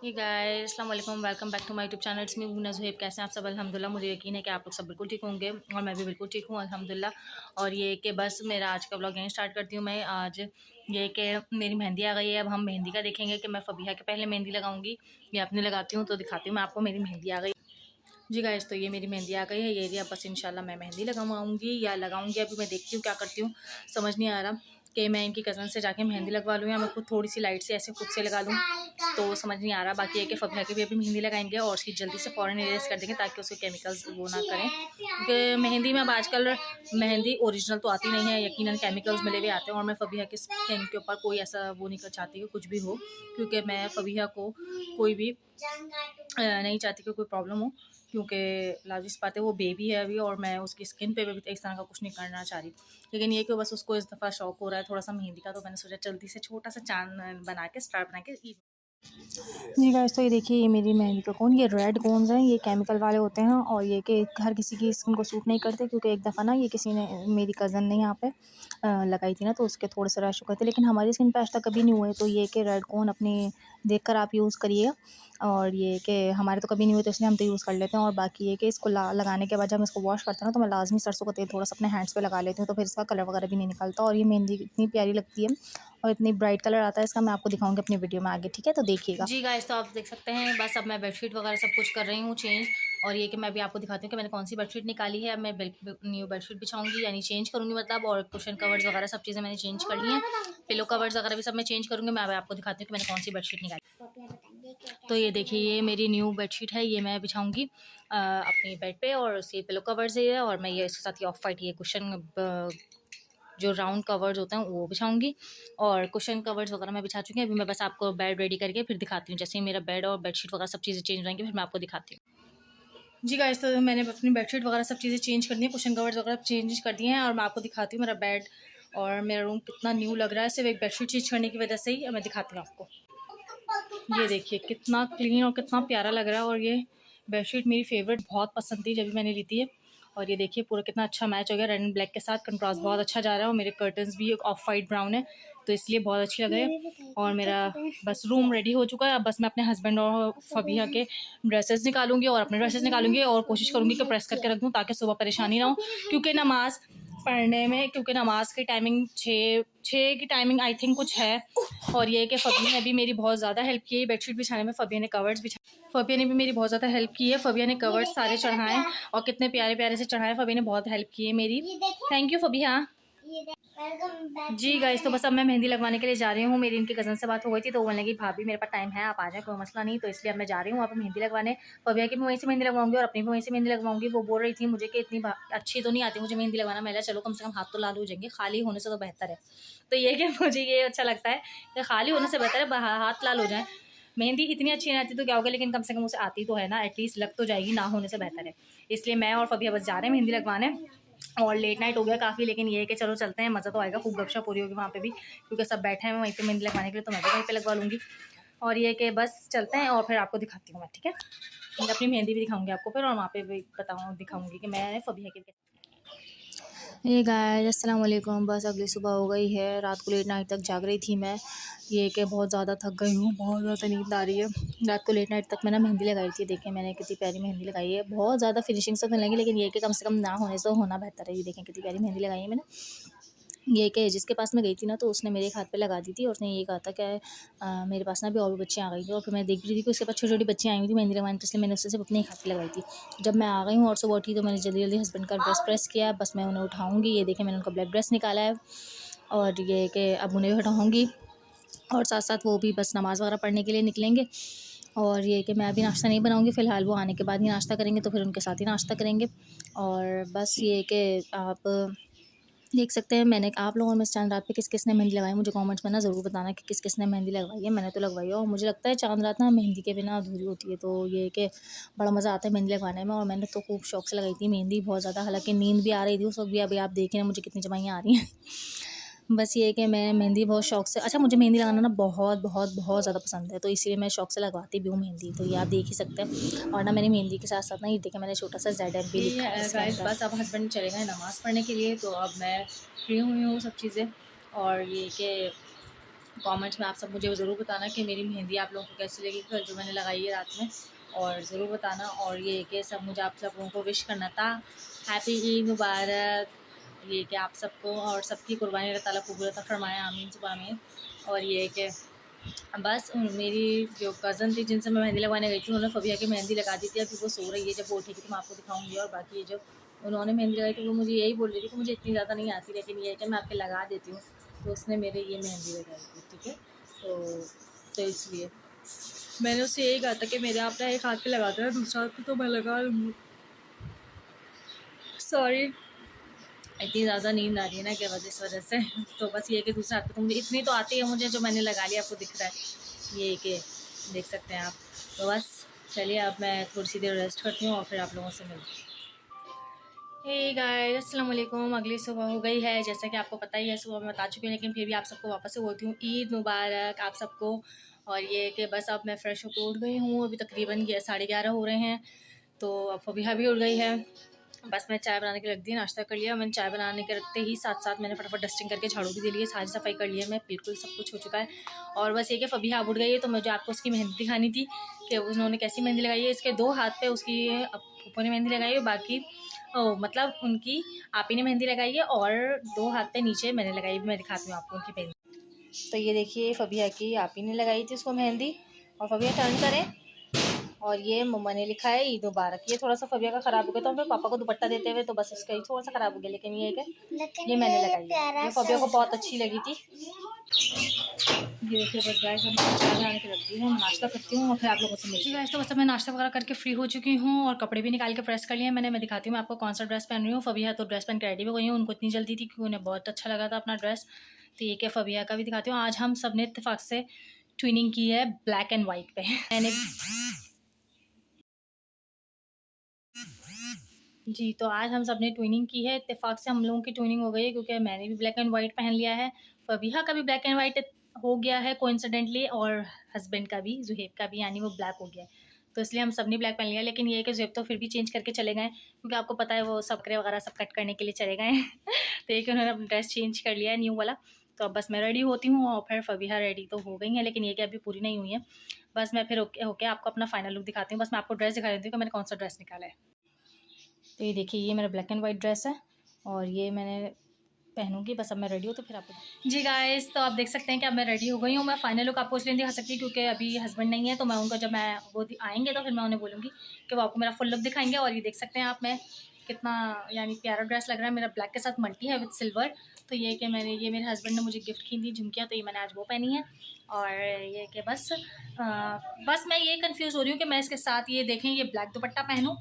ये गाइस अस्सलाम वालेकुम, welcome back to my YouTube channel. It's me Munna Zuhaib. कैसे हैं आप सब? अल्हम्दुलिल्लाह मुझे यकीन है कि आप लोग सब बिल्कुल ठीक होंगे और मैं भी बिल्कुल ठीक हूँ अल्हम्दुलिल्लाह। और ये कि बस मेरा आज का व्लॉग यहीं स्टार्ट करती हूँ मैं। आज ये कि मेरी मेहंदी आ गई है। अब हम मेहंदी का देखेंगे कि मैं फ़बीहा के पहले मेहंदी लगाऊंगी या अपनी लगाती हूँ, तो दिखाती हूँ मैं आपको। मेरी मेहंदी आ गई जी गाइस, तो ये मेरी मेहंदी आ गई है। ये अब बस इंशाल्लाह मैं मेहंदी लगवाऊंगी या लगाऊंगी, अभी मैं देखती हूँ क्या करती हूँ। समझ नहीं आ रहा कि मैं इनकी कज़न से जाके मेहंदी लगवा लूँ या मैं खुद थोड़ी सी लाइट से ऐसे खुद से लगा लूँ, तो समझ नहीं आ रहा। बाकी है कि फ़बीहा की भी अभी मेहंदी लगाएंगे और उसकी जल्दी से फ़ौरन इरेज कर देंगे ताकि उसके केमिकल्स वो ना करें, क्योंकि मेहंदी में अब आजकल मेहंदी ओरिजिनल तो आती नहीं है, यकीनन केमिकल्स मिले हुए आते हैं। और मैं फ़बीहा के स्किन के ऊपर कोई ऐसा वो नहीं कर चाहती कि कुछ भी हो, क्योंकि मैं फ़बीहा को कोई भी नहीं चाहती कि कोई प्रॉब्लम हो, क्योंकि लाजिम सी बात है वो बेबी है अभी और मैं उसकी स्किन पे भी इस तरह का कुछ नहीं करना चाह रही। लेकिन ये कि बस उसको इस दफ़ा शौक हो रहा है थोड़ा सा मेहंदी का, तो मैंने सोचा जल्दी से छोटा सा चांद बना के स्टार बना के जी गाइस, तो ये देखिए ये मेरी मेहंदी का कोन, ये रेड कोन्स हैं, ये केमिकल वाले होते हैं और ये कि हर किसी की स्किन को सूट नहीं करते, क्योंकि एक दफ़ा ना ये किसी ने मेरी कज़न ने यहाँ पे लगाई थी ना, तो उसके थोड़े से रैश हो गए थे, लेकिन हमारी स्किन पे आज तक कभी नहीं हुए। तो ये कि रेड कोन अपनी देख कर आप यूज़ करिएगा, और ये कि हमारे तो कभी नहीं हुए तो इसलिए हम तो यूज़ कर लेते हैं। और बाकी ये कि इसको लगाने के बाद जब हम इसको वॉश करते हैं ना, तो मैं लाजमी सरसों का तेल थोड़ा सा अपने हैंड्स पे लगा लेती हूँ, तो फिर इसका कलर वगैरह भी नहीं निकलता। और ये मेहंदी इतनी प्यारी लगती है और इतनी ब्राइट कलर आता है इसका, मैं आपको दिखाऊंगी अपनी वीडियो में आगे, ठीक है? तो देखिएगा जी गाइस। तो आप देख सकते हैं बस अब मैं बेडशीट वगैरह सब कुछ कर रही हूँ चेंज। और ये कि मैं भी आपको दिखाती हूँ कि मैंने कौन सी बेडशीट निकाली है। अब मैं न्यू बेडशीट बिछाऊंगी, यानी चेंज करूँगी मतलब। और कुशन कवर्स वगैरह सब चीज़ें मैंने चेंज कर ली हैं, पिलो कवर्स वगैरह भी सब मैं चेंज करूँगी। मैं आपको दिखाती हूँ कि मैंने कौन सी बेडशीट निकाली। तो ये देखिए ये मेरी न्यू बेडशीट है, ये मैं बिछाऊंगी अपनी बेड पे, और उसके पिलो कवर्स ये है। और मैं ये इसके साथ ये ऑफ वाइट ये कुशन जो राउंड कवर्स होते हैं वो बिछाऊंगी, और कुशन कवर्स वगैरह मैं बिछा चुकी हूँ। अभी मैं बस आपको बेड रेडी करके फिर दिखाती हूँ। जैसे ही मेरा बेड और बेडशीट वगैरह सब चीज़ें चेंज हो जाएंगी फिर मैं आपको दिखाती हूँ। जी गाइस, तो मैंने अपनी बेडशीट वगैरह सब चीज़ें चेंज कर दी हैं, कुशन कवर्स वगैरह चेंज कर दिए हैं, और मैं आपको दिखाती हूँ मेरा बेड और मेरा रूम कितना न्यू लग रहा है सिर्फ एक बेडशीट चेंज करने की वजह से ही। मैं दिखाती हूँ आपको। ये देखिए कितना क्लीन और कितना प्यारा लग रहा है। और ये बेडशीट मेरी फेवरेट बहुत पसंद थी जब भी मैंने ली थी। और ये देखिए पूरा कितना अच्छा मैच हो गया, रेड एंड ब्लैक के साथ कंट्रास्ट बहुत अच्छा जा रहा है। और मेरे कर्टन्स भी ऑफ वाइट ब्राउन है, तो इसलिए बहुत अच्छी लग रही है। और मेरा बस रूम रेडी हो चुका है। अब बस मैं अपने हस्बैंड और फबीहा के ड्रेसेस निकालूंगी और अपने ड्रेसेस निकालूंगी, और कोशिश करूंगी कि प्रेस करके रख दूँ ताकि सुबह परेशानी ना हो, क्योंकि नमाज पढ़ने में, क्योंकि नमाज की टाइमिंग छः की टाइमिंग आई थिंक कुछ है। और ये कि फ़बिया ने भी मेरी बहुत ज़्यादा हेल्प की है बेडशीट बिछाने में। फ़बिया ने कवर्स बिछा फ़बिया ने भी मेरी बहुत ज़्यादा हेल्प की है। फ़बिया ने कवर्स सारे चढ़ाएँ और कितने प्यारे प्यारे से चढ़ाए। फ़बिया ने बहुत हेल्प की है मेरी। Thank you Fabia. जी गाइस, तो बस अब मैं मेहंदी लगवाने के लिए जा रही हूँ। मेरी इनकी कज़न से बात हो गई थी, तो वो बोलने लगी भाभी मेरे पास टाइम है, आप आ जाए, कोई मसला नहीं। तो इसलिए अब मैं जा रही हूँ वहाँ पे मेहंदी लगवाने। फ़बिया की भी वहीं से मेहंदी लगवाऊंगी और अपनी भी वहीं से मेहंदी लगवाऊंगी। वो बोल रही थी मुझे कि इतनी अच्छी तो नहीं आती मुझे मेहंदी लगाना। मैं चलो कम से कम हाथ तो लाल हो जाएंगे, खाली होने से तो बेहतर है। तो ये कि मुझे ये अच्छा लगता है कि खाली होने से बेहतर है हाथ लाल हो जाए। मेहंदी इतनी अच्छी नहीं आती तो क्या होगा, लेकिन कम से कम उसे आती तो है ना, एटलीस्ट लग तो जाएगी, ना होने से बेहतर है। इसलिए मैं और फ़बिया बस जा रहे हैं मेहंदी लगवाने। और लेट नाइट हो गया काफ़ी, लेकिन ये है कि चलो चलते हैं, मज़ा तो आएगा, खूब गपशप पूरी होगी वहाँ पे भी, क्योंकि सब बैठे हैं वहीं पे मेहंदी लगवाने के लिए, तो मैं भी वहीं पे लगवा लूँगी। और ये कि बस चलते हैं और फिर आपको दिखाती हूँ मैं, ठीक है? मैं अपनी मेहंदी भी दिखाऊंगी आपको फिर, और वहाँ पे भी दिखाऊंगी कि मैं फ़बिया की। ये गाइस अस्सलाम वालेकुम। बस अगली सुबह हो गई है, रात को लेट नाइट तक जाग रही थी मैं। ये कि बहुत ज़्यादा थक गई हूँ, बहुत ज़्यादा नींद आ रही है। रात को लेट नाइट तक मैं ना मेहंदी लगाई थी। देखिए मैंने कितनी प्यारी मेहंदी लगाई है, बहुत ज़्यादा फिनिशिंग से तो नहीं लगी, लेकिन ये कि कम से कम ना होने से होना बेहतर है। ये देखें कितनी प्यारी मेहंदी लगाई है मैंने। ये कि जिसके पास मैं गई थी ना, तो उसने मेरे एक हाथ पे लगा दी थी और उसने ये कहा था कि मेरे पास ना अभी और भी बच्चियाँ आ गई थी। और फिर मैं देख रही थी कि उसके पास छोटी छोटी बच्चियाँ आई हुई थी मेहंदी लगवाने, तो इसलिए मैंने उससे सिर्फ अपने एक हाथ पे लगाई थी। जब मैं आ गई हूँ और सुबह उठी तो मैंने जल्दी जल्दी हस्बैंड का ड्रेस प्रेस किया, बस मैं उन्हें उठाऊँगी। ये देखें मैंने उनका ब्लैक ड्रेस निकाला है, और ये कि अब उन्हें भी हटाऊँगी, और साथ साथ वो भी बस नमाज़ वगैरह पढ़ने के लिए निकलेंगे। और ये कि मैं अभी नाश्ता नहीं बनाऊँगी फ़िलहाल, वो आने के बाद ही नाश्ता करेंगे, तो फिर उनके साथ ही नाश्ता करेंगे। और बस ये कि आप देख सकते हैं मैंने आप लोगों में चांद रात पे किस किस ने मेहंदी लगाई, मुझे कमेंट्स में ना ज़रूर बताना कि किस किस ने मेहंदी लगवाई है। मैंने तो लगवाई है, और मुझे लगता है चांद रात ना मेहंदी के बिना अधूरी होती है। तो ये कि बड़ा मज़ा आता है मेहंदी लगवाने में, और मैंने तो खूब शौक से लगाई थी मेहंदी बहुत ज़्यादा, हालांकि नींद भी आ रही थी उस वक्त भी। अभी आप देख रहे हैं मुझे कितनी जमाइयाँ आ रही हैं। बस ये है कि मैं मेहंदी बहुत शौक से, अच्छा मुझे मेहंदी लगाना ना बहुत बहुत बहुत ज़्यादा पसंद है, तो इसीलिए मैं शौक से लगवाती भी हूँ मेहंदी। तो ये आप देख ही सकते हैं। और ना मैंने मेहंदी के साथ साथ ना ये देखिए मैंने छोटा सा ZM भी लिखा है इसके अंदर। बस अब हस्बैंड चले गए नमाज़ पढ़ने के लिए, तो अब मैं फ्री हुई हूँ सब चीज़ें। और ये कि कमेंट्स में आप सब मुझे ज़रूर बताना कि मेरी मेहंदी आप लोगों को कैसी लगी कल जो मैंने लगाई है रात में, और ज़रूर बताना। और ये कि सब मुझे आप सब लोगों को विश करना था, हैप्पी ईद मुबारक। ये कि आप सबको और सबकी कुर्बानी अल्लाह ताला कबूल अता फरमाए, आमीन सुबह आमीन। और ये कि बस मेरी जो कज़न थी जिनसे मैं मेहंदी लगवाने गई थी, उन्होंने फ़बिया की मेहंदी लगा दी थी। अभी वो सो रही है, जब वो उठेगी तो मैं आपको दिखाऊंगी। और बाकी ये जो उन्होंने मेहंदी लगाई थी वो मुझे यही बोल रही थी कि मुझे इतनी ज़्यादा नहीं आती, लेकिन ये है कि मैं आपके लगा देती हूँ। तो उसने मेरे ये मेहंदी लगाई थी, ठीक है। तो इसलिए मैंने उससे यही कहा था कि मेरे आप ना एक हाथ पे लगा देना, दूसरा हाथ पे तो मैं लगा लूँगी। सॉरी, इतनी ज़्यादा नींद आ रही है ना कि बस इस वजह से। तो बस ये कि दूसरा हाथ पे तो मुझे इतनी तो आती है मुझे, जो मैंने लगा लिया आपको दिख रहा है, ये कि देख सकते हैं आप। तो बस चलिए, अब मैं थोड़ी सी देर रेस्ट करती हूँ और फिर आप लोगों से मिलती हूँ। हे गाइस, अस्सलाम वालेकुम। अगली सुबह हो गई है, जैसा कि आपको पता ही है, सुबह मैं बता चुकी हूँ, लेकिन फिर भी आप सबको वापस से बोलती हूँ ईद मुबारक आप सबको। और ये कि बस अब मैं फ़्रेश होकर उठ गई हूँ, अभी तकरीबन 11:30 हो रहे हैं। तो अब फबीहा भी उठ गई है। बस मैं चाय बनाने के रख दी, नाश्ता कर लिया मैंने। चाय बनाने के रखते ही साथ साथ मैंने फटाफट डस्टिंग करके झाड़ू भी दे लिया, सारी सफाई कर ली है मैं, बिल्कुल सब कुछ हो चुका है। और बस ये कि फबीहा उठ गई है, तो मुझे आपको उसकी मेहंदी दिखानी थी कि उन्होंने कैसी मेहंदी लगाई है। इसके 2 हाथ पे उसकी फूफो ने मेहंदी लगाई है, बाकी मतलब उनकी आपी ने मेहंदी लगाई है, और 2 हाथ पे नीचे मैंने लगाई है। मैं दिखाती हूँ आपको उनकी मेहंदी। तो ये देखिए, फबीहा की आपी ने लगाई थी उसको मेहंदी। और फबीहा टर्न करें, और ये मम्मा ने लिखा है ईद मुबारक। ये थोड़ा सा फबिया का ख़राब हो गया, तो हम फिर पापा को दुपट्टा देते हुए तो बस इसका ही थोड़ा सा ख़राब हो गया, लेकिन ये है कि ये मैंने लगाई है, ये फबिया को बहुत अच्छी लगी थी। ये देखिए, बस गाइस हम चाय बना के रख दी है, नाश्ता करती हूँ और फिर आप लोगों से मिलती हूँ। गाइस तो बस मैं नाश्ता वगैरह करके फ्री हो चुकी हूँ और कपड़े भी निकाल के प्रेस कर लिए मैंने। मैं दिखाती हूँ मैं आपको कौन सा ड्रेस पहन रही हूँ। फबिया तो ड्रेस पहन के रेडी हो गई हूँ, उनको इतनी जल्दी थी क्योंकि उन्हें बहुत अच्छा लगा था अपना ड्रेस। तो ये क्या, फबिया का भी दिखाती हूँ। आज हम सब ने इत्तेफाक से ट्विनिंग की है ब्लैक एंड वाइट पे। मैंने जी, तो आज हम सब ने ट्विनिंग की है, इत्तेफ़ाक से हम लोगों की ट्विनिंग हो गई है, क्योंकि मैंने भी ब्लैक एंड वाइट पहन लिया है, फ़बीहा का भी ब्लैक एंड वाइट हो गया है कोइंसिडेंटली, और हस्बैंड का भी, ज़ुहैब का भी, यानी वो ब्लैक हो गया है। तो इसलिए हम सब ने ब्लैक पहन लिया, लेकिन ये है कि ज़ुहैब तो फिर भी चेंज करके चले गए, क्योंकि आपको पता है वो बकरे वगैरह सब कट करने के लिए चले गए हैं। तो ये कि उन्होंने अपना ड्रेस चेंज कर लिया है न्यू वाला। तो अब बस मैं रेडी होती हूँ और फिर फ़बीहा रेडी तो हो गई हैं, लेकिन ये कि अभी पूरी नहीं हुई है। बस मैं फिर होके आपको अपना फाइनल लुक दिखाती हूँ। बस मैं आपको ड्रेस दिखा देती हूँ कि मैंने कौन-सा ड्रेस निकाला है। तो ये देखिए, ये मेरा ब्लैक एंड वाइट ड्रेस है और ये मैंने पहनूंगी। बस अब मैं रेडी हूँ तो फिर आपको जी गाइस, तो आप देख सकते हैं कि अब मैं रेडी हो गई हूँ। मैं फाइनल लुक आपको इसलिए नहीं दिखा सकती क्योंकि अभी हस्बैंड नहीं है, तो मैं उनको जब मैं वो आएंगे तो फिर मैं उन्हें बोलूँगी कि वो आपको मेरा फुल लुक दिखाएंगे। और ये देख सकते हैं आप, मैं कितना यानी प्यारा ड्रेस लग रहा है। मेरा ब्लैक के साथ मल्टी है विद सिल्वर। तो ये कि मैंने ये मेरे हस्बैंड ने मुझे गिफ्ट की थी झुमकियाँ, तो ये मैंने आज वो पहनी है। और ये कि बस मैं ये कन्फ्यूज़ हो रही हूँ कि मैं इसके साथ ये देखें ये ब्लैक दुपट्टा पहनूँ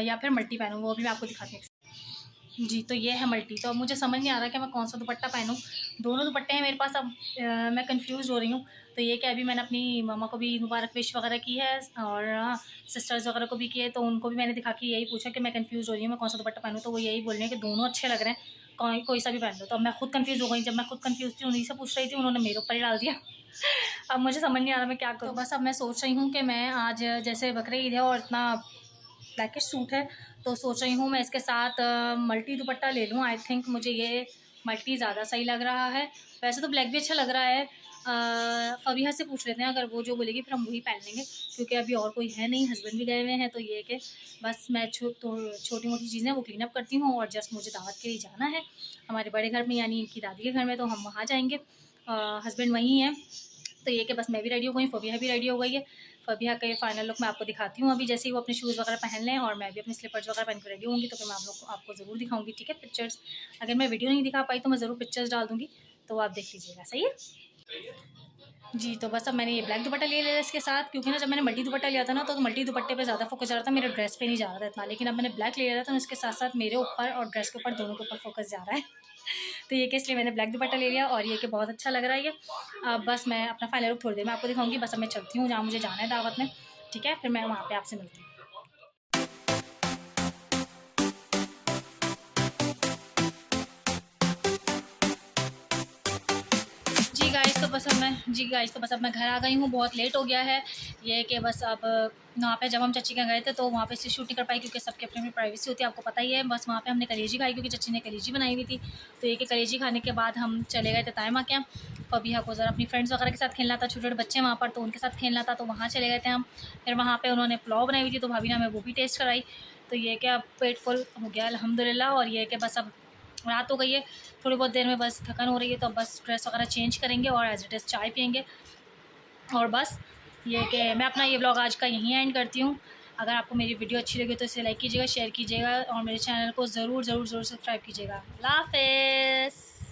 या फिर मल्टी पहनूँ, वो भी मैं आपको दिखाती हूँ। जी, तो ये है मल्टी। तो अब मुझे समझ नहीं आ रहा कि मैं कौन-सा दुपट्टा पहनूँ। दोनों दुपट्टे हैं मेरे पास, अब मैं कन्फ्यूज़ हो रही हूँ। तो ये कि अभी मैंने अपनी मम्मा को भी मुबारक विश वगैरह की है, और सिस्टर्स वगैरह को भी की है, तो उनको भी मैंने दिखा के यही पूछा कि मैं कन्फ्यूज़ हो रही हूँ, मैं कौन-सा दुपट्टा पहनूँ। तो वो यही बोल रही हैं कि दोनों अच्छे लग रहे हैं, कोई सा भी पहन लो। तो अब मैं खुद कन्फ्यूज़ हो गई। जब मैं खुद कन्फ्यूज़ थी, उन्हीं से पूछ रही थी, उन्होंने मेरे ऊपर ही डाल दिया। अब मुझे समझ नहीं आ रहा मैं क्या करूँ। तो बस अब मैं सोच रही हूँ कि मैं आज, जैसे बकरीद ईद है और इतना ब्लैकिश सूट है, तो सोच रही हूँ मैं इसके साथ मल्टी दुपट्टा ले लूँ। आई थिंक मुझे ये मल्टी ज़्यादा सही लग रहा है। वैसे तो ब्लैक भी अच्छा लग रहा है। फ़बीहा से पूछ लेते हैं, अगर वो जो बोलेगी फिर हम वही पहन लेंगे, क्योंकि अभी और कोई है नहीं, हस्बैंड भी गए हुए हैं। तो ये है कि बस मैं छोटी-मोटी चीज़ें वो क्लीन अप करती हूँ, और जस्ट मुझे दावत के लिए जाना है हमारे बड़े घर में, यानी इनकी दादी के घर में, तो हम वहाँ जाएँगे। हस्बैंड वहीं हैं। तो ये कि बस मैं भी रेडी हो गई, फ़बीहा भी रेडी हो गई है। फ़बीहा का ये फाइनल लुक मैं आपको दिखाती हूँ अभी, जैसे ही वो अपने शूज़ वगैरह पहन लें और मैं भी अपने स्लीपर्स वगैरह पहन के रेडी होंगी, तो फिर मैं आप लोग को आपको ज़रूर दिखाऊँगी, ठीक है, पिक्चर्स। अगर मैं वीडियो नहीं दिखा पाई तो मैं ज़रूर पिक्चर्स डाल दूँगी, तो आप देख लीजिएगा, सही है? जी, तो बस अब मैंने ये ब्लैक दुपट्टा ले लिया इसके साथ, क्योंकि ना जब मैंने मल्टी दुपट्टा लिया था ना, तो मल्टी दुपट्टे पे ज़्यादा फोकस जा रहा था, मेरे ड्रेस पे नहीं जा रहा था इतना। लेकिन अब मैंने ब्लैक ले लिया था, तो इसके साथ-साथ मेरे ऊपर और ड्रेस के ऊपर, दोनों के ऊपर फोकस जा रहा है। तो ये कि इसलिए मैंने ब्लैक दुपट्टा ले लिया, और ये कि बहुत अच्छा लग रहा है ये। अब बस मैं अपना फाइनल लुक थोड़ी देर में आपको दिखाऊँगी। बस अब मैं चलती हूँ जहाँ मुझे जाना है दावत में, ठीक है? फिर मैं वहाँ पे आपसे मिलती हूँ। जी गाइस, तो बस अब मैं घर आ गई हूँ, बहुत लेट हो गया है। ये है कि बस अब वहाँ पे जब हम चच्ची के यहाँ गए थे, तो वहाँ पे इसलिए शूट नहीं कर पाई क्योंकि सबकी अपनी-अपनी प्राइवेसी होती है, आपको पता ही है। बस वहाँ पे हमने कलेजी खाई क्योंकि चच्ची ने कलेजी बनाई हुई थी। तो ये कि कलेजी खाने के बाद हम चले गए थे तायमा के यहाँ। पपी हक उधर अपनी फ्रेंड्स वगैरह के साथ खेलना था, छोटे छोटे बच्चे वहाँ पर, तो उनके साथ खेलना था, तो वहाँ चले गए थे हम। फिर वहाँ पे उन्होंने पुलाव बनाई हुई थी, तो भाभी ने हमें वो भी टेस्ट कराई। तो ये कि अब पेट फुल हो गया अल्हम्दुलिल्लाह। और ये कि बस अब रात हो गई है, थोड़ी बहुत देर में बस थकन हो रही है, तो बस ड्रेस वगैरह चेंज करेंगे और एज इट इज़ चाय पियेंगे। और बस ये कि मैं अपना ये व्लॉग आज का यहीं एंड करती हूँ। अगर आपको मेरी वीडियो अच्छी लगी तो इसे लाइक कीजिएगा, शेयर कीजिएगा और मेरे चैनल को ज़रूर ज़रूर ज़रूर सब्सक्राइब कीजिएगा। अल्लाह हाफ़िज़।